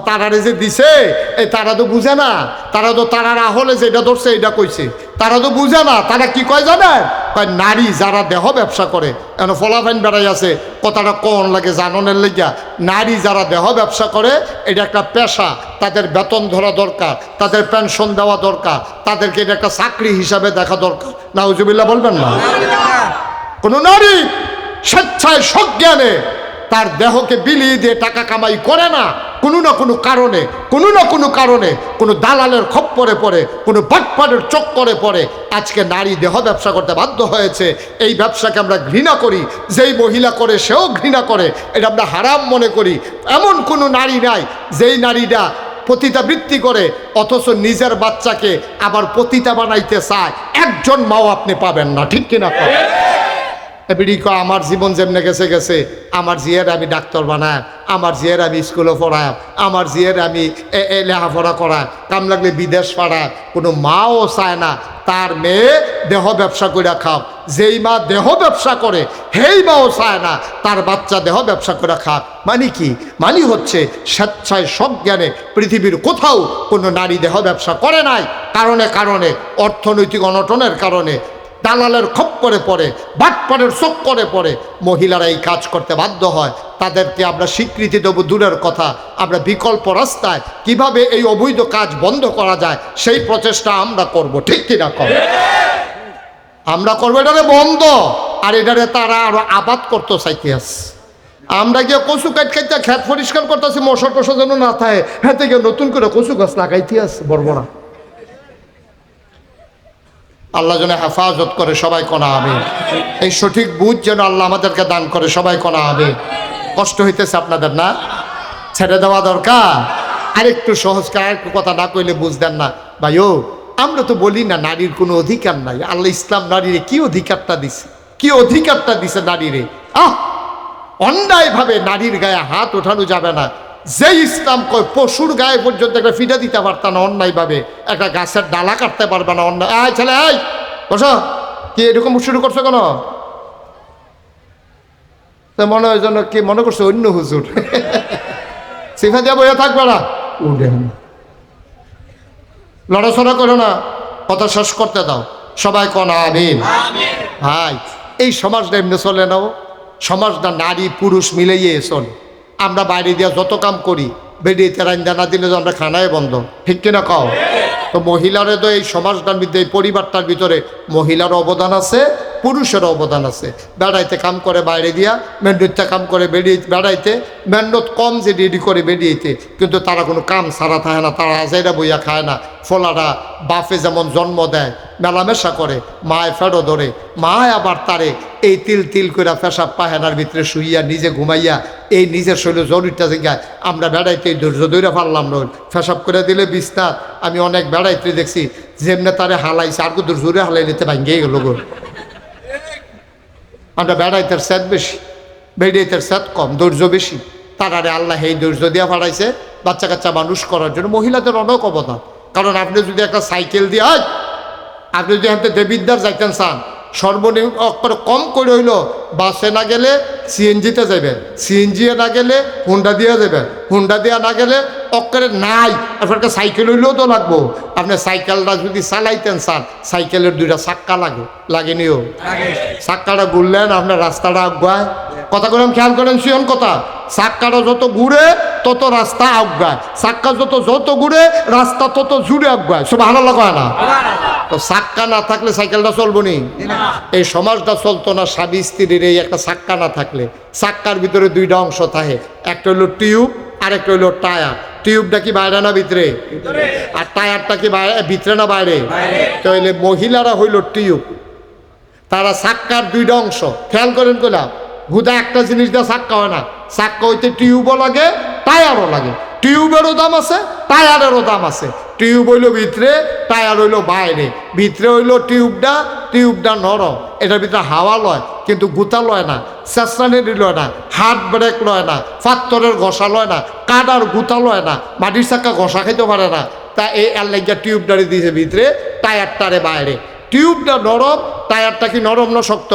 তারারে যে দিছে এই তারা তো বুঝে না, তারা তো তারারা হলে যেটা ধরছে এটা কইছে, তারা তো বুঝে না। তারা কি কয় জানেন? কয় নারী যারা দেহ ব্যবসা করে, এখন ফলাফাইন বেড়াই আছে কথাটা কোন লাগে জাননের লেগা, নারী যারা দেহ ব্যবসা করে এটা একটা পেশা, তাদের বেতন ধরা দরকার, তাদের পেনশন দেওয়া দরকার, তাদেরকে এটা একটা চাকরি হিসাবে দেখা দরকার। নাউজুবিল্লাহ বলবেন না? কোনো নারী স্বেচ্ছায় সজ্ঞানে তার দেহকে বিলিয়ে দিয়ে টাকা কামাই করে না, কোনো না কোনো কারণে কোনো দালালের খপ্পরে পড়ে, কোনো বাটপাড়ের চক্করে পড়ে আজকে নারী দেহ ব্যবসা করতে বাধ্য হয়েছে। এই ব্যবসাকে আমরা ঘৃণা করি, যেই মহিলা করে সেও ঘৃণা করে, এটা আমরা হারাম মনে করি। এমন কোনো নারী নাই যেই নারীরা পতিতাবৃত্তি করে অথচ নিজের বাচ্চাকে আবার পতিতা বানাইতে চায়, একজন মাও আপনি পাবেন না, ঠিক কিনা? বিড়ি কয় আমার জীবন যেমনে গেছে গেছে, আমার জিয়ের আমি ডাক্তার বানায়, আমার জিয়ের আমি স্কুলে পড়ায়, আমার জিয়ের আমি লেখাপড়া করায়, কাম লাগলে বিদেশ পাড়ায়। কোনো মাও চায় না তার মেয়ে দেহ ব্যবসা করে খাও। যেই মা দেহ ব্যবসা করে সেই মাও চায় না তার বাচ্চা দেহ ব্যবসা করে খাক। মানে কি? মানে হচ্ছে স্বেচ্ছায় সজ্ঞানে পৃথিবীর কোথাও কোনো নারী দেহ ব্যবসা করে নাই। কারণে অর্থনৈতিক অনটনের কারণে, দালালের খপ্পরে পড়ে, বাটপাড়ের চক্করে পড়ে মহিলারা এই কাজ করতে বাধ্য হয়। তাদেরকে আমরা স্বীকৃতি দেব দূরের কথা, আমরা বিকল্প রাস্তায় কিভাবে এই অবৈধ কাজ বন্ধ করা যায় সেই প্রচেষ্টা আমরা করব, ঠিক কিনা? আমরা করবো এটারে বন্ধ, আর এটারে তারা আরো আবাদ করতে চাইতে আছে। আমরা গিয়ে কচু কাটতে খেত পরিষ্কার করতেছি, মশা টশা যেন না থাকে, হাতে গিয়ে নতুন করে কচু গাছ লাগাইতে আছে বড়। আল্লাহ যেন হেফাজত করে, সবাই কোনা আমিন। এই সঠিক বুঝ যেন আল্লাহ আমাদেরকে দান করে, সবাই কোনা আমিন। কষ্ট হইতেছে আপনাদের না? ছেড়ে দেওয়া দরকার। আরেকটু সহজ, আরেকটু কথা না কইলে বুঝতেন না ভাইও। আমরা তো বলি না নারীর কোনো অধিকার নাই। আল্লাহ ইসলাম নারীরে কি অধিকারটা দিছে, কি অধিকারটা দিছে নারীরে। অন্যায়ভাবে নারীর গায়ে হাত ওঠানো যাবে না। যে ইসলাম কয় পশুর গায়ে পর্যন্ত একটা ফিটা দিতে পারত না অন্যায়ভাবে, একটা গাছের ডালা কাটতে পারবে না অন্যায়। আয় ছেলে আয় বসো, কি এরকম শুরু করছো কেন? মনে হয় যেন কি মনে করছো অন্য হুজুর সিফা দিয়া বইয়া থাকবে না, উঠেন লড়াচড়া করো না, কথা শেষ করতে দাও, সবাই কোন আমিন। ভাই এই সমাজটা এমনি চলে নাও, সমাজটা নারী পুরুষ মিলেই চলে। আমরা বাইরে দিয়ে যত কাম করি, বেরিয়েতে রান্দা না দিলে তো আমরা খানায় বন্ধ, ঠিক কিনা কও? তো মহিলারে তো এই সমাজটার ভিতরে, এই পরিবারটার ভিতরে মহিলার অবদান আছে, পুরুষের অবদান আছে। বেড়াইতে কাম করে বাইরে দিয়া, মেন্ডুতে কাম করে বেড়াইতে, মেন্ডত কম যে রেডি করে বেরিয়েতে, কিন্তু তারা কোনো কাম ছাড়া থাকে না, তারা আজাইরা বইয়া খায় না। ফলারা বাপে যেমন জন্ম দেয়, মেলামেশা করে, মায় ফেরো ধরে, মায় আবার তারে এই তিল তিল করে পেশাব পাহেনার ভিতরে শুইয়া নিজে ঘুমাইয়া এই নিজের শরীরে জরুরিটা জায়গায় আমরা বেড়াইতে ধৈর্য ধরে পারলাম না, পেশাব করে দিলে বিস্তার। আমি অনেক বেড়াইতে দেখছি যেমনে তারে হালাইছে, আর কত জোরে হালাই নিতে ভাঙ্গিয়ে গেল গো। আমরা বেড়াইতের স্যাদ বেশি, বেড়াইতের স্যাদ কম, ধৈর্য বেশি। তারারে আল্লাহ এই ধৈর্য দিয়া ফাড়াইছে বাচ্চা কাচ্চা মানুষ করার জন্য। মহিলাদের অনেক অবদান। কারণ আপনি যদি একটা সাইকেল দিয়ে, আপনি যদি হাতে দেবিদ্যার যাইতেন চান, সর্বনিম্ন অক্ষরে কম করে হইল বাসে না গেলে সিএনজিতে যাবেন, সিএনজি না গেলে হুন্ডা দিয়ে যাবেন, হুন্ডা দিয়া না গেলে অক্ষরে নাই আপনার সাইকেল হইলেও তো লাগবো। আপনি সাইকেলটা যদি চালাইতেন চান, সাইকেলের দুইটা চাক্কা লাগেনিও, চাক্কাটা ঘুরলেন আপনার রাস্তাটা আগুয়ায়। কথা করেন, খেয়াল করেন, শিয়ন কথা। চাক্কাটা যত ঘুরে তত রাস্তা আগুয়ায়, চাক্কা যত ঘুরে রাস্তা তত জুড়ে আগুয়ায়। সুবহানাল্লাহ কয় না? তো চাক্কা না থাকলে সাইকেলটা চলবো নি? এই সমাজটা চলতো না স্বামী স্ত্রীর এই একটা চাক্কা না থাকলে। চাক্কার ভিতরে দুইটা অংশ থাকে, একটা হইলো টিউব আর একটা হইলো টায়ার। টিউবটা কি বাইরে না ভিতরে? আর টায়ারটা কি ভিতরে না বাইরে? তাহলে মহিলারা হইল টিউব, তারা চাক্কার দুইটা অংশ। খেয়াল করেন কইলাম, হুদা একটা জিনিস দিয়ে চাক্কা হয় না, চাক্কা হইতে টিউবও লাগে, টায়ারও লাগে। টিউবেরও দাম আছে, টায়ারেরও দাম আছে। টিউব হইল ভিতরে, টায়ার হইল বাইরে। ভিতরে হইল টিউবটা নরম, এটার ভিতরে হাওয়া লয় কিন্তু গুতা লয় না, চেঁচড়ানি লয় না, হাত ব্রেক লয় না, পাত্তরের ঘষা লয় না, কাদার গুতা লয় না, মাটির চাক্কা ঘষা খাইতে পারে না। তা এই এর লাগিয়া টিউবটারে দিয়েছে ভিতরে, টায়ারটারে বাইরে। টিউবটা নরম, টায়ারটা কি নরম না শক্ত?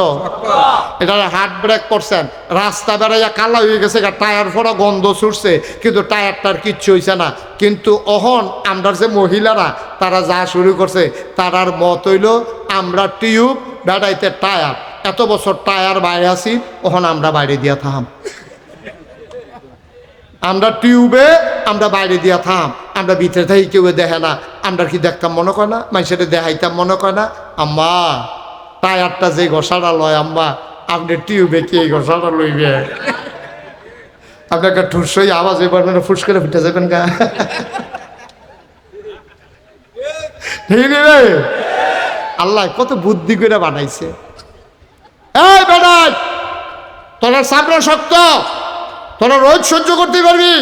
এটা হার্ড ব্রেক করছেন, রাস্তা বেড়াইয়া কালা হয়ে গেছে, টায়ার ফোড়া গন্ধ ছুটছে, কিন্তু টায়ারটার কিচ্ছু হয়েছে না। কিন্তু অহন আমরা যে মহিলারা তারা যা শুরু করছে, তারার মত হইল আমরা টিউব বেড়াইতে টায়ার, এত বছর টায়ার বাইরে আছি, ওখান আমরা বাইরে দিয়া থাম, আমরা টিউবে আমরা বাইরে দিয়া থাম, আমরা ভিতরে থাকি কেউ দেখে না, আমরা কি দেখতাম মনে করে না, মানুষের দেখাইতাম মনে করে না। আম্মা টায়ারটা যে ঘষাটা লয়, আম্মা আপনি টিউবে কি এই ঘষাটা লইবে? আপনাকে ঠুসই আওয়াজ এবার ফুস করে ফুটে যাবেন গা। আল্লাহ কত বুদ্ধি করে বানাইছে। এই বেটা, তোরা সামনে শক্ত, তোরা রোজ সহ্য করতে পারবি,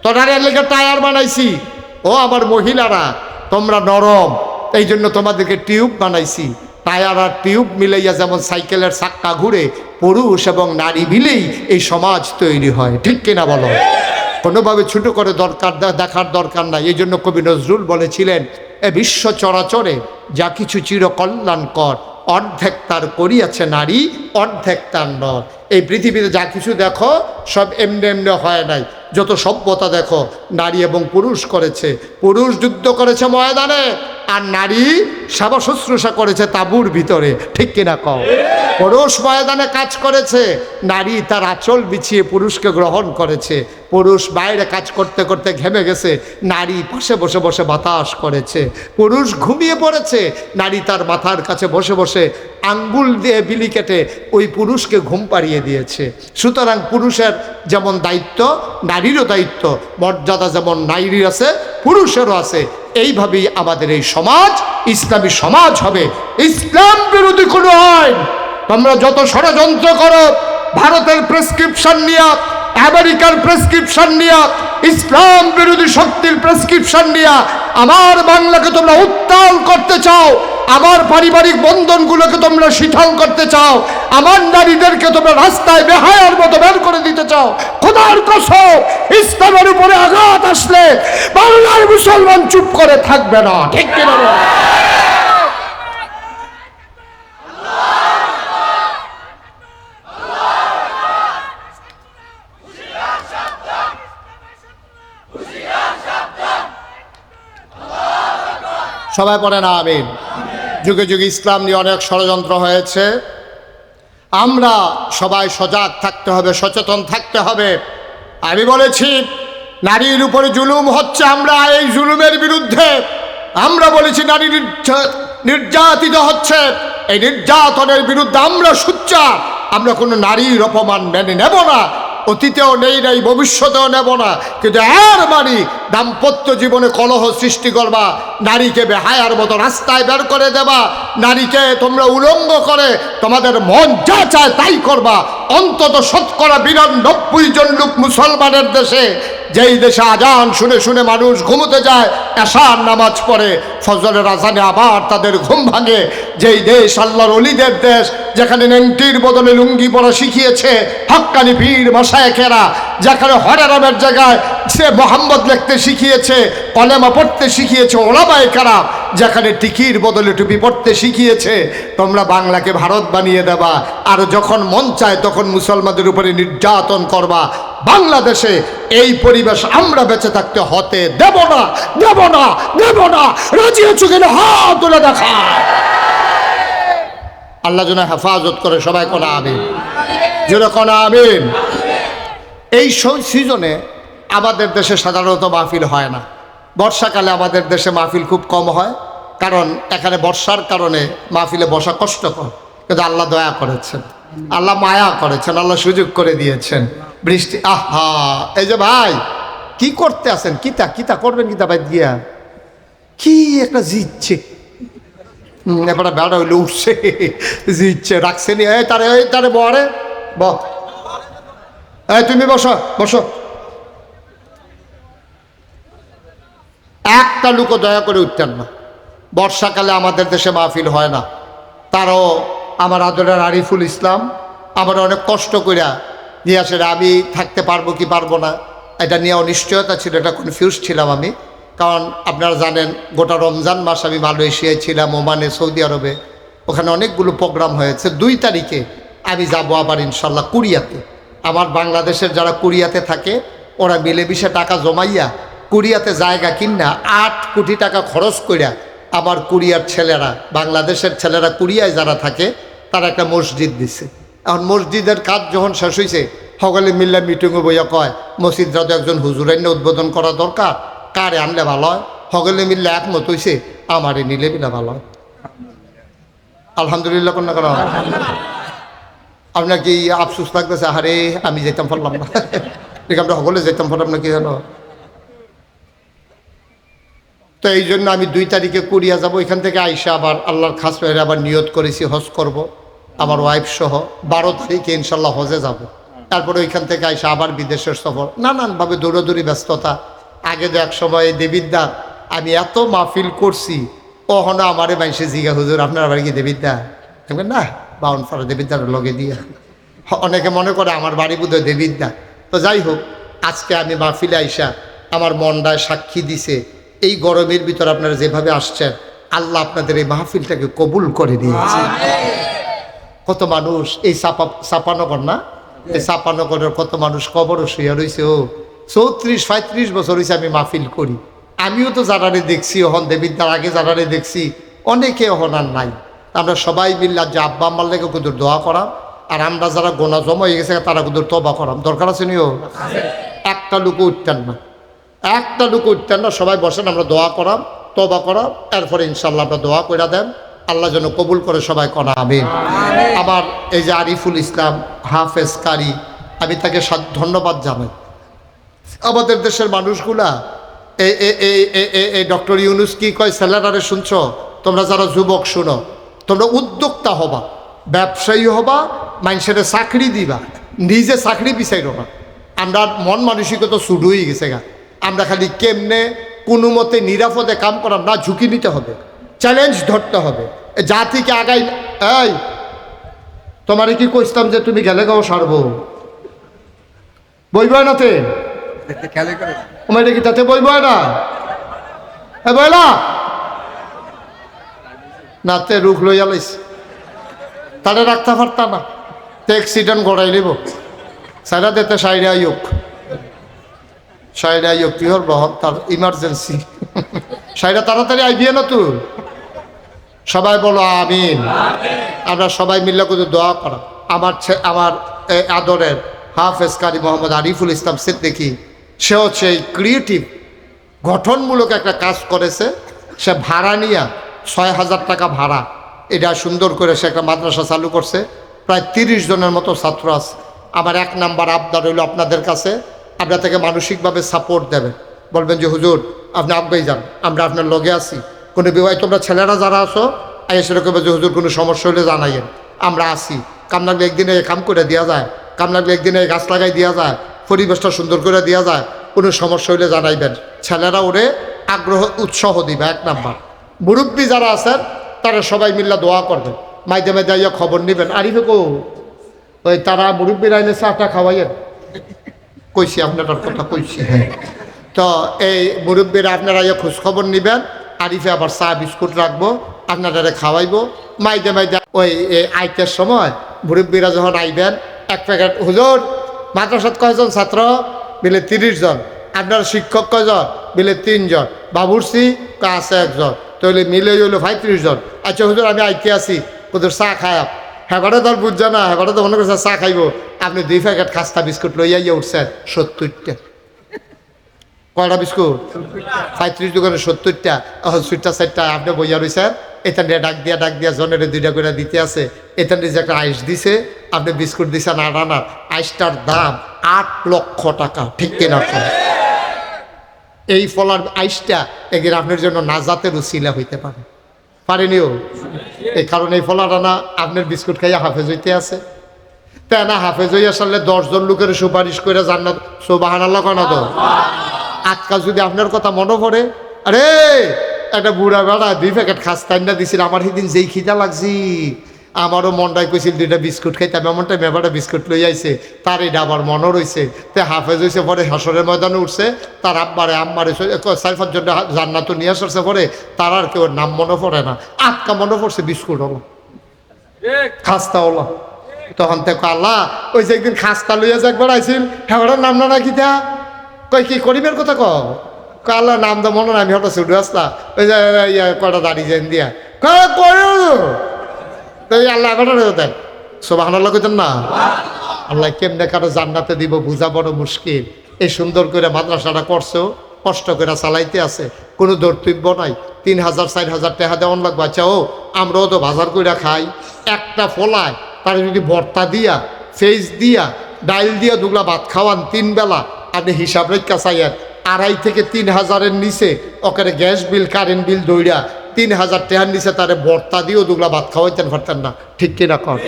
তোরা লেগে টায়ার বানাইছি। ও আমার মহিলারা, তোমরা নরম, এই জন্য তোমাদেরকে টিউব বানাইছি। টায়ার আর টিউব মিলাইয়া যেমন সাইকেলের চাক্কা ঘুরে, পুরুষ এবং নারী মিলেই এই সমাজ তৈরি হয়, ঠিক কিনা বলো? কোনোভাবে ছোট করে দেখার দরকার নাই। এই জন্য কবি নজরুল বলেছিলেন, এ বিশ্ব চরাচরে যা কিছু চিরকল্যাণকর, অর্ধেক তার করিয়াছে নারী, অর্ধেক তার নর। এই পৃথিবীতে যা কিছু দেখো সব এমনি এমনি হয় নাই। যত সভ্যতা দেখো নারী এবং পুরুষ করেছে। পুরুষ যুদ্ধ করেছে ময়দানে, আর নারী সেবা শুশ্রূষা করেছে তাঁবুর ভিতরে, ঠিক কিনা কও? পুরুষ ময়দানে কাজ করেছে, নারী তার আঁচল বিছিয়ে পুরুষকে গ্রহণ করেছে। পুরুষ বাইরে কাজ করতে করতে ঘেমে গেছে, নারী পাশে বসে বসে বাতাস করেছে। পুরুষ ঘুমিয়ে পড়েছে, নারী তার মাথার কাছে বসে বসে আঙ্গুল দিয়ে বিলি কেটে ওই পুরুষকে ঘুম পাড়িয়ে দিয়েছে। সুতরাং পুরুষের যেমন দায়িত্ব, নারীরও দায়িত্ব, মর্যাদা যেমন নারীর আছে পুরুষেরও আছে। এইভাবেই আমাদের এই সমাজ ইসলামী সমাজ হবে। ইসলাম বিরোধী কোনো আইন তোমরা যত ষড়যন্ত্র করো, ভারতের প্রেসক্রিপশন নিয়ে, আমেরিকার প্রেসক্রিপশন নিয়ে, ইসলাম বিরোধী শক্তির প্রেসক্রিপশন নিয়ে আমার বাংলাকে তোমরা উত্তাল করতে চাও, আমার পারিবারিক বন্ধনগুলোকে তোমরা শিথিল করতে চাও, আমার নারীদেরকে তোমরা রাস্তায় বেহায়ার মতো বের করে দিতে চাও, খোদার কসম ইসলামের উপরে আঘাত আসলে বাংলার মুসলমান চুপ করে থাকবে না, ঠিক কিনা? সবাই পড়েন আমিন। যুগে যুগে ইসলাম নিয়ে অনেক ষড়যন্ত্র হয়েছে। আমরা সবাই সজাগ থাকতে হবে, সচেতন থাকতে হবে। আমি বলেছি নারীর উপরে জুলুম হচ্ছে, আমরা এই জুলুমের বিরুদ্ধে। আমরা বলেছি নারী নির্যাতিত হচ্ছে, এই নির্যাতনের বিরুদ্ধে আমরা সোচ্চার। আমরা কোনো নারীর অপমান মেনে নেব না, অতীতেও নেই নাই, ভবিষ্যতেও নেব না। কিন্তু এর মানে দাম্পত্য জীবনে কলহ সৃষ্টি করবা, নারীকে বেহায়ার মতো রাস্তায় বের করে দেবা, নারীকে তোমরা উলঙ্গ করে তোমাদের মন যা চায় তাই করবা। অন্তত ৯৯% লোক মুসলমানের দেশে, যেই দেশে আজান শুনে শুনে মানুষ ঘুমোতে যায়, এশার নামাজ পড়ে, ফজরের আজানে আবার তাদের ঘুম ভাঙে, যেই দেশ আল্লাহর ওলিদের দেশ, যেখানে নেংটির বদলে লুঙ্গি পরা শিখিয়েছে হক্কানি পীর মাশায়েখেরা, যেখানে হরেরামের জায়গায় সে মোহাম্মদ লিখতে শিখিয়েছে, কলেমা পড়তে শিখিয়েছে ওলামায়ে কেরাম, যেখানে টিকির বদলে টুপি পড়তে শিখিয়েছে, তোমরা বাংলাকে ভারত বানিয়ে দেবা, আর যখন মন চায় তখন মুসলমানদের উপরে নির্যাতন করবা। বাংলাদেশে এই পরিবেশ আমরা বেঁচে থাকতে হতে দেব না, দেব না, দেব না। রাজি আছো কিনা হাত তুলে দেখা। আল্লাহ যেন হেফাজত করে, সবাই কোনা আমিন, যেন কোনা আমিন। এই সিজনে আমাদের দেশে সাধারণত মাহফিল হয় না। বর্ষাকালে আমাদের দেশে মাহফিল খুব কম হয়, কারণ এখানে বর্ষার কারণে মাহফিলে বসা কষ্টকর। কিন্তু আল্লাহ দয়া করেছেন, আল্লাহ মায়া করেছেন, আল্লাহ সুযোগ করে দিয়েছেন। বৃষ্টি, আহা, এই যে ভাই কি করতে আছেন, কিতা কিতা করবেন, কিতা ভাই গিয়া কি একটা জিতছে, এবারে বেড়া হইলে উঠছে, জিতছে, রাখছে নি, এই তারে বরে এই তুমি বসো বসো। একটা লোকও দয়া করে উঠতেন না। বর্ষাকালে আমাদের দেশে মাহফিল হয় না। তারও আমার আদরের আরিফুল ইসলাম আমার অনেক কষ্ট কইরা নিয়ে আসে। আমি থাকতে পারবো কি পারবো না এটা নিয়ে অনিশ্চয়তা ছিল, এটা কনফিউজ ছিলাম আমি। কারণ আপনারা জানেন গোটা রমজান মাস আমি মালয়েশিয়ায় ছিলাম, ওমানে, সৌদি আরবে। ওখানে অনেকগুলো প্রোগ্রাম হয়েছে। 2 তারিখে আমি যাব আবার ইনশাল্লাহ কোরিয়াতে। আমার বাংলাদেশের যারা কোরিয়াতে থাকে ওরা মিলেমিশে টাকা জমাইয়া কোরিয়াতে জায়গা কিনা 8 কোটি টাকা খরচ কইরা আবার কোরিয়ার ছেলেরা, বাংলাদেশের ছেলেরা কোরিয়ায় যারা থাকে তারা একটা মসজিদ দিছে। এখন মসজিদের কাজ যখন শেষ হয়েছে সকলে মিল্লা মিটিংয়ে বইয়া কয় মসজিদরা তো একজন হুজুর এনে উদ্বোধন করা দরকার, কারে আনলে ভালো হয়। সকলে মিললে একমত হয়েছে আমারে নিলে মিলে ভালো হয়। আলহামদুলিল্লাহ কন্যা করা। আপনার কি আফসোস লাগতেছে? আরে আমি যেতাম পারলাম না, ঠিক আমরা সকলে যেতাম পারলাম না, কি জানো। তো এই জন্য আমি 2 তারিখে কোরিয়া যাব। এখান থেকে আইসা আবার আল্লাহর খাস মেয়েরা আবার নিয়ত করেছি হজ করব আমার ওয়াইফ সহ। 12 তারিখে ইনশাল্লাহ হজে যাব। তারপরে ওইখান থেকে আইসা আবার বিদেশের সফর, নানানভাবে দৌড়াদৌড়ি ব্যস্ততা। আগে তো এক সময় দেবিদ্যা আমি এত মাহফিল করছি, কখনো আমারে মাইসে জিগা হুজুর আপনার বাড়ি কি দেবিদ্যা? না, বাউনপাড়া দেবিদ্যার লগে দিয়া। অনেকে মনে করে আমার বাড়ি বোধহয় দেবিদ্যা। তো যাই হোক, আজকে আমি মাহফিলে আইসা আমার মনটায় সাক্ষী দিছে এই গরমের ভিতর আপনারা যেভাবে আসছেন আল্লাহ আপনাদের এই মাহফিলটাকে কবুল করে দিয়েছে। কত মানুষ এই চাপানগর না, এই চাপানগরের কত মানুষ কবরও শুয়ে রয়েছে। ও 34-35 বছর হয়েছে আমি মাহফিল করি। আমিও তো যারারে দেখছি, ওহন দেবিদ্যার আগে যারারে দেখছি অনেকে ওহন আর নাই। আমরা সবাই মিললাম যে আব্বা আম্মার লেগে কুদুর দোয়া করাম, আর আমরা যারা গোনা জমা হয়ে গেছে তারা কুদুর তবা করাম। দরকার আছে নিও, একটা লুকো উঠতেন না, একটা লুকো উঠতেন না, সবাই বসেন আমরা দোয়া করাম, তবা করাম। এরপরে ইনশাল্লাহ আমরা দোয়া করে দেন, আল্লাহ যেন কবুল করে সবাই করা। আমিন। আমার এই যে আরিফুল ইসলাম হাফেজ কারি, আমি তাকে ধন্যবাদ জানাই। আমাদের দেশের মানুষগুলা এই ডক্টর ইউনুস কি কয় স্যালারারে শুনছ, তোমরা যারা যুবক শুনো, তোমরা উদ্যোক্তা হবা, ব্যবসায়ী হবা, মানুষের চাকরি দিবা, নিজে চাকরি বিচাইরো না। আমরা মন মানসিকতা শুরু হয়ে গেছে গা। আমরা খালি কেমনে কোনো মতে নিরাপদে কাম করার না, ঝুঁকি নিতে হবে, চ্যালেঞ্জ ধরতে হবে, জাতিকে আগাই। এই তোমারে কি কইতাম যে তুমি গেলে গাও সারবো বইব নাতে কি তাতে বইব না, বইলা নাতে রুখ লইয়া লাইছে, তারে রাখতে পারতা না, তো অ্যাক্সিডেন্ট গড়াই লিব। সাইডা দিতে সাইডে আয়োগ, সাইডে আয়োগ কি হল বহন তার ইমার্জেন্সি, সাইডা তাড়াতাড়ি আইবিয়ে না তুই। সবাই বলো আমিন। আমরা সবাই মিল্লা করে দোয়া করা। আমার আদরের হাফেজ কারি মোহাম্মদ আরিফুল ইসলাম সিদ্দিকী, সে হচ্ছে এই ক্রিয়েটিভ গঠনমূলক একটা কাজ করেছে। সে ভাড়া নিয়ে 6,000 টাকা ভাড়া, এটা সুন্দর করে সে একটা মাদ্রাসা চালু করছে। প্রায় 30 জনের মতো ছাত্র আছে। আমার 1 নাম্বার আবদার হইল আপনাদের কাছে, আপনার থেকে মানসিকভাবে সাপোর্ট দেবেন। বলবেন যে হুজুর আপনি আব্বাই যান, আমরা আপনার লগে আছি। কোনো বিবাহ তোমরা ছেলেরা যারা আছো আইয়া সেরকম যে হুজুর কোনো সমস্যা হলে জানাইয়েন, আমরা আসি। কাম লাগলে একদিনে কাম করে দেওয়া যায়, কাম লাগলে একদিনে গাছ লাগাই দেওয়া যায়, পরিবেশটা সুন্দর করে দেওয়া যায়। কোনো সমস্যা হইলে জানাইবেন, ছেলেরা ওরে আগ্রহ উৎসাহ দিবে। 1 নাম্বার। মুরব্বী যারা আছেন তারা সবাই মিল্লা দোয়া করবেন, মাইদে মাইদে আইয়া খবর নেবেন। আরিফে কো ওই তারা মুরব্বীরা এনে চাটা খাওয়াইয়েন, কইছি আপনার কথা কইছি। তো এই মুরব্বীরা আপনারা আইয়া খোঁজখবর নেবেন। আরিফে আবার চা বিস্কুট রাখবো, আপনারা খাওয়াইবো। মাইদে মাইদে ওই আইতের সময় মুরব্বীরা যখন আইবেন 1 প্যাকেট, হুজুর মাদ্রাসাত কয়জন ছাত্র? মিলে 30 জন। আপনার শিক্ষক কয়জন? মিলে 3 জন। বাবুর্চি আছে 1 জন, তাহলে মিলে হইলো 35 জন। আচ্ছা হুজুর আমি আইতে আসি, হুজুর চা খায়াব। হেবারে তো আর বুঝছে না, হেবারে তো মনে করছে চা খাইব। আপনি 2 প্যাকেট খাস্তা বিস্কুট লইয়া উঠছেন 70টা। কয়টা বিস্কুট? 35 দোকানে 70টা। এখন 4টা আপনি বইয়া রয়েছেন। এখান দিয়ে ডাক দিয়া জনের 2টা করে দিতে আছে। এখান দিয়ে যে একটা আইস দিছে, আপনি বিস্কুট দিছেন 8 আনার। আইসটার দাম 8 লক্ষ টাকা, ঠিক কিনা? এই ফলার আইসটা একদিন আপনার জন্য নাজাতের উসিলা হইতে পারে, পারেনিও। এই কারণে এই ফলার আনা আপনার বিস্কুট খাইয়া হাফেজ হইতে আছে। তাই না, হাফেজ হইয়া সারলে 10 জন লোকের সুপারিশ করে জান্নাত সুবহানাল্লাহ কনা তো। আজকাল যদি আপনার কথা মনে পড়ে, আরে একটা বুড়া বেড়া 2 প্যাকেট খাস্তাইনা দিছিল, আমার সেদিন যেই খিদা লাগছি, আমারও মনটাই কইছিল 2টা বিস্কুট খাইতাম। এমনটাই মেবাটা বিস্কুট লই আইছে, তার এটা আবার মনও রয়েছে। তে হাফেজ হয়েছে, পরে হাসরের ময়দানে উঠছে, তার আম্মারে 4-5 জন জান্নাত নিয়ে আসছে, পরে তার আর কেউ নাম মনে পড়ে না, আটকা মনে পড়ছে বিস্কুট হলো। খাস্তা হলো তখন থেকে আল্লাহ ওই যে একদিন খাস্তা লইয়া যে একবার আইছিল হ্যাঁ নাম না নাকি তা কই কি করিবের কথা কয় আল্লাহ নাম তো মনে নাই আমি হঠাৎ ছুটে আসলা ওই যে কটা দাঁড়িয়ে যান দিয়া আল্লাহ কটা দেন সোবাহান আল্লাহ কইতেন না আল্লাহ কেমনে কারো জান্নাতে দিব বুঝা বড় মুশকিল এই সুন্দর করে মাদ্রাসাটা করছো কষ্ট করে চালাইতে আছে কোনো দর্তব্য নাই 3,000 4,000 টাকা দেওয়ান লাগবে আচ্ছা ও আমরাও তো বাজার করে খাই একটা ফলায় তার যদি ভর্তা দিয়া ফেস দিয়া ডাইল দিয়া দুগলা ভাত খাওয়ান 3 বেলা আপনি হিসাব রেখা চাইয়েন 2,500 থেকে 3,000-এর নিচে ওখানে গ্যাস বিল কারেন্ট বিল দৌড়া 3,000 টাকার নিচে তারে ভর্তা দিয়েও দুগলা ভাত খাওয়াইতেন পারতেন না ঠিক কিনা কর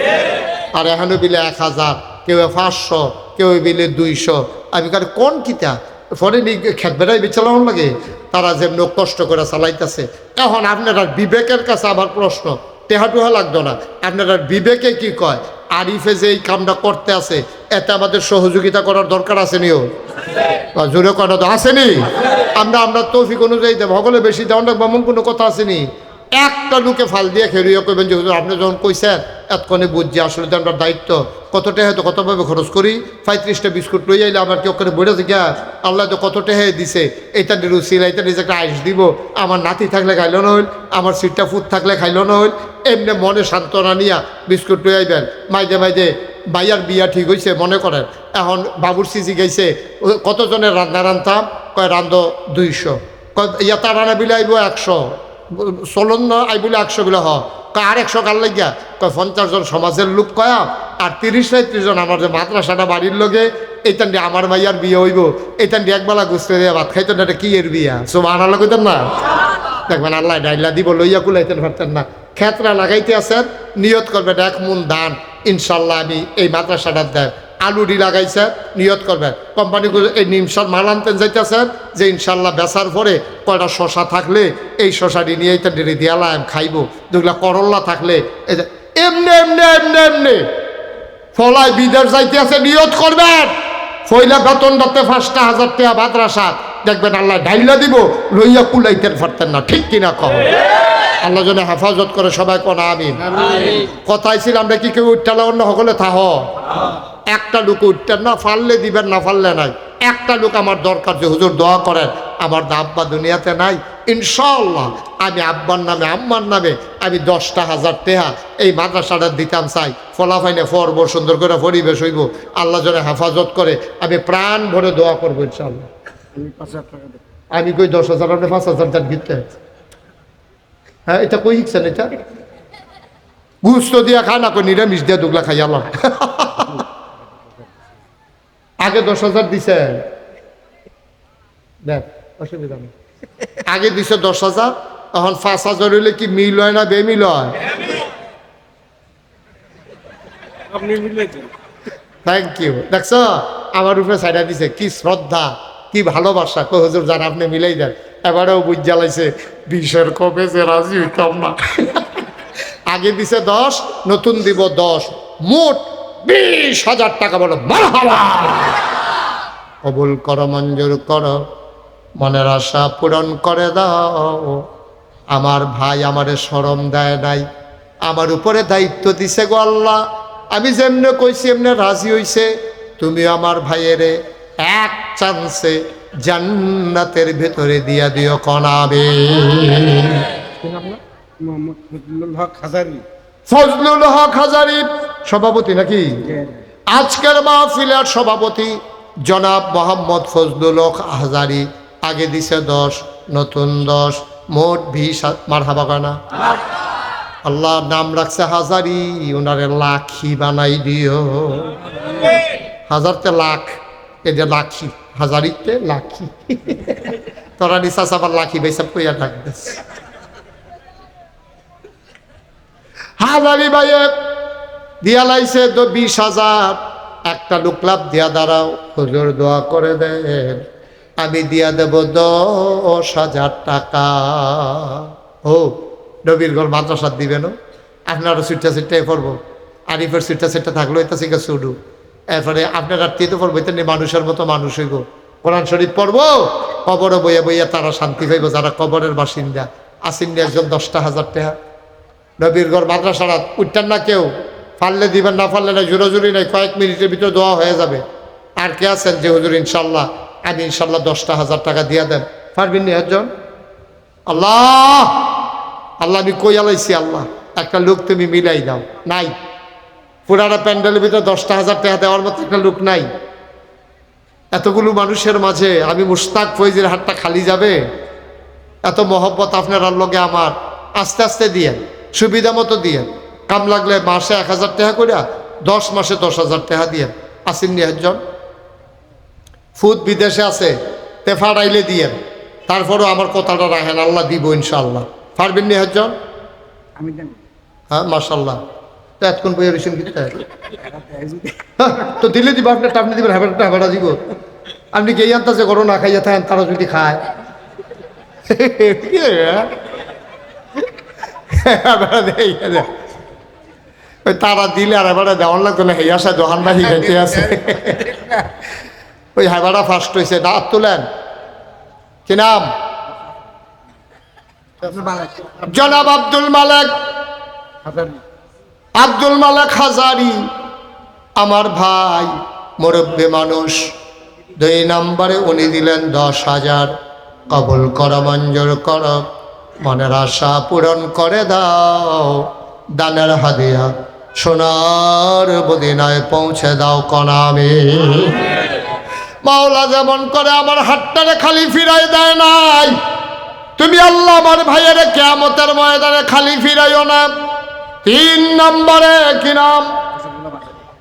আর এখানে বিলে 1,000 কেউ 500 কেউ বিলে 200 আমি কার কোন কিতা ফলে খেত বেড়াই চালানো লাগে তারা যেমন কষ্ট করে চালাইতেছে এখন আপনারা বিবেকের কাছে আবার প্রশ্ন টেহাটুহা লাগতো না আপনারা বিবেকে কি কয় আরিফে যে এই কামটা করতে আছে এতে আমাদের সহযোগিতা করার দরকার আছে নিও জোরে করা তো আসেনি আমরা তৌফিক অনুযায়ী দেব সকলে বেশি দেওয়ান রাখবো এমন কোনো কথা আসেনি একটা লোকে ফাল দিয়ে খেলিয়ে করবেন যে হুজুর আপনি যখন কইছেন এতক্ষণে বুঝছি আসলে তো আমরা দায়িত্ব কত টাকা তো কতভাবে খরচ করি 35টা বিস্কুট লই আইলে আমার কি ওখানে বইটা থেকে আল্লাহ তো কত টাকা দিছে এইটা রুচিল এইটা নিজে একটা আইস দিব আমার নাতি থাকলে খাইল না হইল আমার সিটটা ফুট থাকলে খাইল না হইল এমনি মনে সান্ত্বনা নিয়া বিস্কুট লই আইবেন মাইদে ভাইয়ার বিয়া ঠিক হয়েছে মনে করেন এখন বাবুর সিজি গাইছে কতজনের রান্না রান্তাম কয় রান্ধ 200 ইয়া তার রান্না বিলে আইব 100 চলন না আই বলে 100 বিলে আর 100 কার লাগিয়া কয় 50 জন সমাজের লোক কয়া আর 30-35 জন আমার যে মাদ্রাসাটা বাড়ির লোকে এইটান দিয়ে আমার ভাইয়ার বিয়ে হইব এইটান দিয়ে একবেলা গুছতে দিয়ে ভাত খাইতেন এটা কি এর বিয়া সব আনালা কইতেন না দেখবেন আল্লাহ ডাইলা দিব লইয়া কুলাইতেন পারতেন না ক্ষেত্রা লাগাইতে আছেন নিয়ত করবেন 1 মুন দান ইনশাল্লাহ আমি এই মাদ্রাসাটার দেয় আলুডি লাগাইছে নিয়ত করবেন কোম্পানিগুলো এই নিমসার মাল আনতেন যাইতেছেন যে ইনশাল্লাহ বেচার পরে কয়টা শশা থাকলে এই শশাটি নিয়ে এইটা ডেরে দিয়ালাম খাইব যেগুলা করল্লা থাকলে এই যে এমনি ফলায় বিদেশ যাইতে আছে নিয়ত করবেন ফইলা বেতন দাতে 5,000 টাকা মাদ্রাসা দেখবেন আল্লাহ ঢাইলা দিব লইয়া কুলাইতেন পারতেন না ঠিক কিনা কহ আল্লাহ যেন হেফাজত করে সবাই কোন আমিন কথাই ছিল আমরা কি কেউ উঠতে অন্য সকলে থাহ একটা লোক উঠতেন না ফাললে দিবেন না ফাললে নাই একটা লোক আমার দরকার যে হুজুর দোয়া করেন আমার আব্বা দুনিয়াতে নাই ইনশাআল্লাহ আমি আব্বার নামে আম্মার নামে আমি 10,000 টাকা এই মাদ্রাসাটা দিতাম চাই ফলাফাইনে ফরব সুন্দর করে পরিবেশ হইব আল্লাহ যেন হেফাজত করে আমি প্রাণ ভরে দোয়া করবো ইনশাআল্লাহ আমি কই 10,000 আপনি 5,000 দেন গিতে হ্যাঁ এটা কই শিখছেন এটা গুস্ত দিয়া খা না কই নিরামিষ দিয়া দুগলা খাই আল্লাহ আগে 10,000 দিছে দেখ অসুবিধা নেই আগে দিছে 10,000 এখন 5,000 হইলে কি মিল হয় না বেমিল হয় থ্যাংক ইউ দেখছো আমার উপরে সাইডা দিছে কি শ্রদ্ধা কি ভালোবাসা কই হুজুর জান আপনি মিলাই দেন এবারেও বুঝ জ্বালাইছে 20-এর কমে যে রাজি হইতাম না আগে দিছে 10 নতুন দিব 10 মোট 20,000 টাকা বলো মারহাবা কবুল করো মঞ্জুর করো মনের আশা পূরণ করে দাও আমার ভাই আমারে শরম দেয় নাই আমার উপরে দায়িত্ব দিছে গো আল্লাহ আমি যেমনে কইছি এমনে রাজি হইছে তুমি আমার ভাইয়েরে এক চান্সে জান্নাতের ভেতরে দিয়া দিও কনাবে ফজলুল হক হাজারি সভাপতি নাকি আজকের মাহফিলের সভাপতি জনাব মোহাম্মদ ফজলুল হক হাজারি আগে দিছে 10 নতুন 10 মোট 20 মারহাবা কানা আল্লাহ নাম রাখছে হাজারি ওনারে লাখি বানাই দিও হাজারতে লাখ এদের লাখি হাজারিতে লাখি তোরা নিশা আবার লাখি বেসব কইয়া ডাকতেছ হাজারি ভাইয়ে দিয়া লাইছে তো 20,000 একটা লোকলাভ দিয়া দাঁড়াও হুজুর দোয়া করে দেন আমি দিয়া দেব 10,000 টাকা ও নবীরগড় মাদ্রাসা দিবেন আপনারও সিটটা সিটটাই পড়বো আরিফের সিটটা সিটটা থাকলো এটা শিখে শুরু এরপরে আপনারা তো পড়বো এটা নিয়ে মানুষের মতো মানুষ হইব কোরআন শরীফ পড়বো কবরে বইয়া বইয়া তারা শান্তি পাইব যারা কবরের বাসিন্দা আসিন্দা একজন 10,000 টাকা নবীর ঘর মাদ্রাসারা উঠতেন না কেউ, পারলে দিবেন না পারলে না, জোরাজুরি নাই, কয়েক মিনিটের ভিতরে দোয়া হয়ে যাবে। আর কে আছেন যে হুজুর ইনশাল্লাহ আমি ইনশাল্লাহ 10,000 টাকা দিয়ে দেন, পারবেন নি একজন? আল্লাহ আল্লাহ আমি কই আলাইছি, আল্লাহ একটা লোক তুমি মিলাই দাও। নাই, পুরানা প্যান্ডেলের ভিতরে 10,000 টাকা দেওয়ার মতো একটা লোক নাই। এতগুলো মানুষের মাঝে আমি মুশতাক ফৈজির হাতটা খালি যাবে? এত মহব্বত আপনার লগে আমার, আস্তে আস্তে দিয়েন, সুবিধা মতো দিয়েন। কাম লাগলে মাসে 1,000 টাকা করে, 10 মাসে 10,000 টাকা দিয়েন। আসেন নি একজন? ফুদ বিদেশে আছে, তেফাড়াইলে দিয়েন। তারপরেও আমার কথাটা রাখেন, আল্লাহ দিব ইনশাআল্লাহ। পারবেন নি একজন? হ্যাঁ মাশাল্লাহ। তো এতক্ষণ বইয়ের রিসেন কি তো দিলে দিব, আপনি টাপনি দিবেন, হ্যাঁ ভাড়া দিব। আপনি কে আনতেছে গরম না খাইয়া থাকেন, তারা যদি খায় ওই তারা দিলে আর এবারে দেওয়ার লাগতো না, হেয়াসা দোহান বাহি খাইতে আছে। ওই হাইবাটা ফার্স্ট হয়েছে, না তুলেন। কি নাম? জনাব আব্দুল মালেক। আব্দুল মালেক হাজারি আমার ভাই, মুরব্বী মানুষ। 2 নম্বরে উনি দিলেন 10,000। কবুল কর, মঞ্জুর কর, মনের আশা পূরণ করে দাও। দানের হাদিয়া সোনার মদিনায় পৌঁছে দাও কনামে। মাওলা যেমন করে আমার হাতটারে খালি ফিরাই দেয় নাই, তুমি আল্লাহ আমার ভাইয়ের কিয়ামতের ময়দানে খালি ফিরাইও না। 3 নম্বরে কি নাম?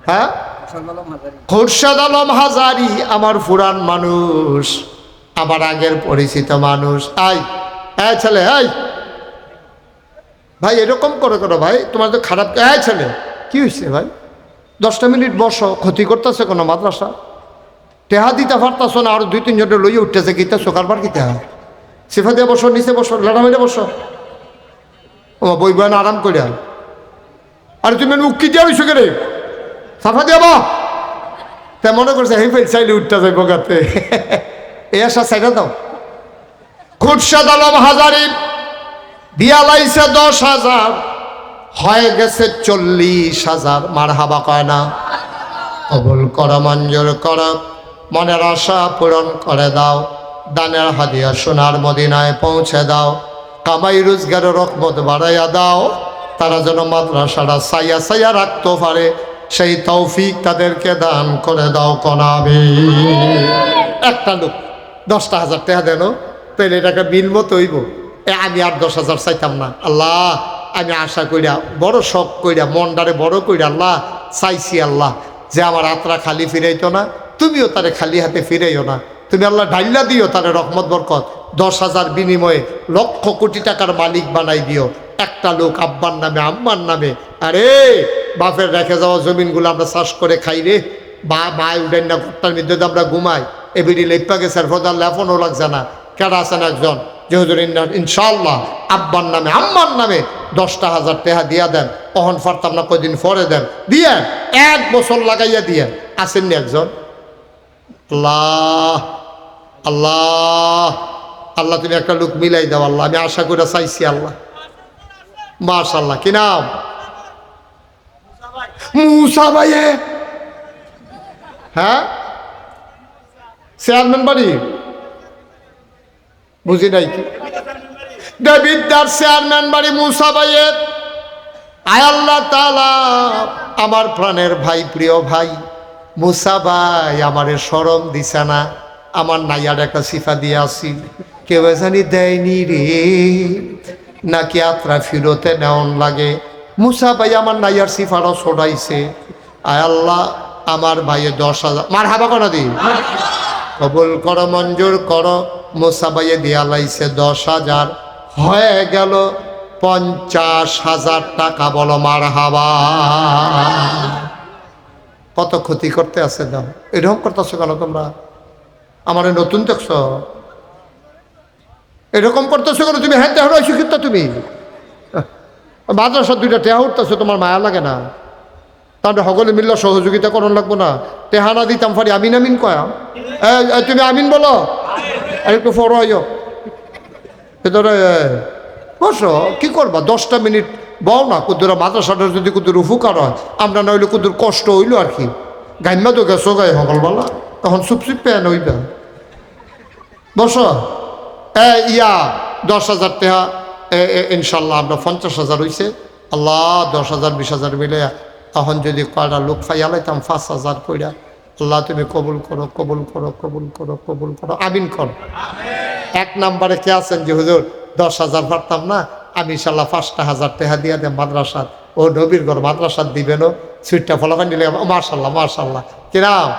হ্যাঁ, খুরশেদ আলম হাজারি আমার পুরান মানুষ, আমার আগের পরিচিত মানুষ। এই ছেলে, এই ভাই এরকম করে করো ভাই, তোমার তো খারাপ। ছেলে কি হয়েছে ভাই? 10টা মিনিট বসো, ক্ষতি করতেছে কোনো মাদ্রাসা? টেহা দিতে পারতাছ না, আর 2-3 জনের লইয়ে উঠতেছে, গীতা সকালবার গীতা সিফা দিয়ে বসো, নিচে বসো, লেড়া মেরে বসো। ও বই বয়ান আরাম করিয়া। আরে তুমি উক্কি দিয়া হইছো কে রে? সাফা দিয়া বা তে মনে করছে হেই ফেল চাইলে উঠতে যাই বগাতে। এই আসা সাইডা দাও। খুরশেদ আলম হাজারি দিয়া লাইছে 10,000, হয়ে গেছে 40,000। মারহাবা কয় না? কবুল কর, মঞ্জুর কর, মনের আশা পূরণ করে দাও। দানের হাদিয়া সোনার মদিনায় পৌঁছে দাও। কামাই রোজগারের রহমত বাড়াইয়া দাও। তারা যেন মাদ্রাসাটা সাইয়া সাইয়া রাখতে পারে, সেই তৌফিক তাদেরকে দান করে দাও কনাবে। একটা লোক 10,000 টাকা দেন, তাহলে এটাকে বিল মতো হইব। আমি আর 10,000 চাইতাম না। আল্লাহ আমি আশা কইরা, বড় শখ কইরা, মনটারে বড় কইরা আল্লাহ চাইছি, আল্লাহ যে আমার আত্রা খালি ফিরাইতো না, তুমিও তারে খালি হাতে ফিরাইও না। তুমি আল্লাহ ঢাইলা দিও তারে রহমত বরকত। 10,000 বিনিময়ে লক্ষ কোটি টাকার মালিক বানাই দিও। একটা লোক আব্বার নামে, আম্মার নামে। আরে বাপের রেখে যাওয়া জমিনগুলো আমরা চাষ করে খাই রে, বা মায় উঠেন না, ঘরটার মধ্যে আমরা ঘুমাই। এবিডি লেপা গেছে, ফোদার লেফনও লাগছে না। কেডা আছেন একজন যে হুজুর ইনশাআল্লাহ আব্বার নামে, আম্মার নামে 10,000 টাকা দিয়া দেন, অহন ফারতাম না, কয়দিন পরে দেন, দিয়ে 1 বছর লাগাইয়া দিয়ে। আসেননি একজন? আল্লাহ আল্লাহ আল্লাহ তুমি একটা লোক মিলাই দাও আল্লাহ, আমি আশা করে চাইছি আল্লাহ। মাশাআল্লাহ। কি নাম? মুসা ভাইয়ে। হ্যাঁ, চেয়ারম্যান বাড়ি বুঝি নাই কি? দেবিদ্যার চেয়ারম্যান বাড়ি মুসা ভাইয়ে। আয় আল্লাহ তাআলা, আমার প্রাণের ভাই, প্রিয় ভাই মুসা ভাই আমারে শরম দিছে না। আমার নাইয়ার একটা সিফা দিয়ে আসি, কেউ জানি দেয়নি রে, নাকি আত্রা ফিরতে নেওয়ান লাগে। মুসা ভাই আমার নাইয়ার সিফারও ছড়াইছে। আয় আল্লাহ আমার ভাইয়ে 10,000। মারহাবা কোন দিন কবুল করো, মঞ্জুর করো। মুসা ভাইয়ে দিয়া লাইছে 10,000, হয়ে গেল 50,000 টাকা। বলো মারহাবা। কত ক্ষতি করতে আছে দাও। এরকম করতেছো কেন তোমরা? আমার নতুন দেখছ, এরকম করতেছো কেন তুমি? হ্যাঁ তেহরা শিক্ষিত তুমি মাদ্রাসার 2টা টেহা উঠতেছো, তোমার মায়া লাগে না? তাহলে সকলে মিললে সহযোগিতা করণ লাগবো না? টেহা না দিতাম পারি আমিন আমিন কয়া। তুমি আমিন বলো, আর একটু ফর ভেতরে বসো। কি করবা? 10টা মিনিট বও না কুদ্দুরা মাদ্রাসাটা যদি কুদ্দুর উপকার হয়, আমরা নইলে কুদ্দুর কষ্ট হইলো আর কি। গাইমা তো গেছো গায়ে সকালবেলা, তখন চুপ পেয়ে নইবা বসো। ইয়া 10,000 টাকা ইনশাল্লাহ আমরা 50,000 হয়েছে। আল্লাহ 10,000 20,000 মিলে তখন যদি কয়টা লোক ফাইয়ালাইতাম 5,000 কইরা। আল্লাহ তুমি কবুল করো, কবুল করো, কবুল করো, কবুল করো, আমিন করো। এক নম্বরে কে আছেন যে হুজুর 10,000 পারতাম না, আমি ইনশাল্লাহ 5,000 টাকা দিয়ে দেব মাদ্রাসাত, ও নবীর ঘর মাদ্রাসাত দিবেন, সুইটটা ফলাফান দিলে মার্শাল্লাহ মার্শাল্লাহ কিরাম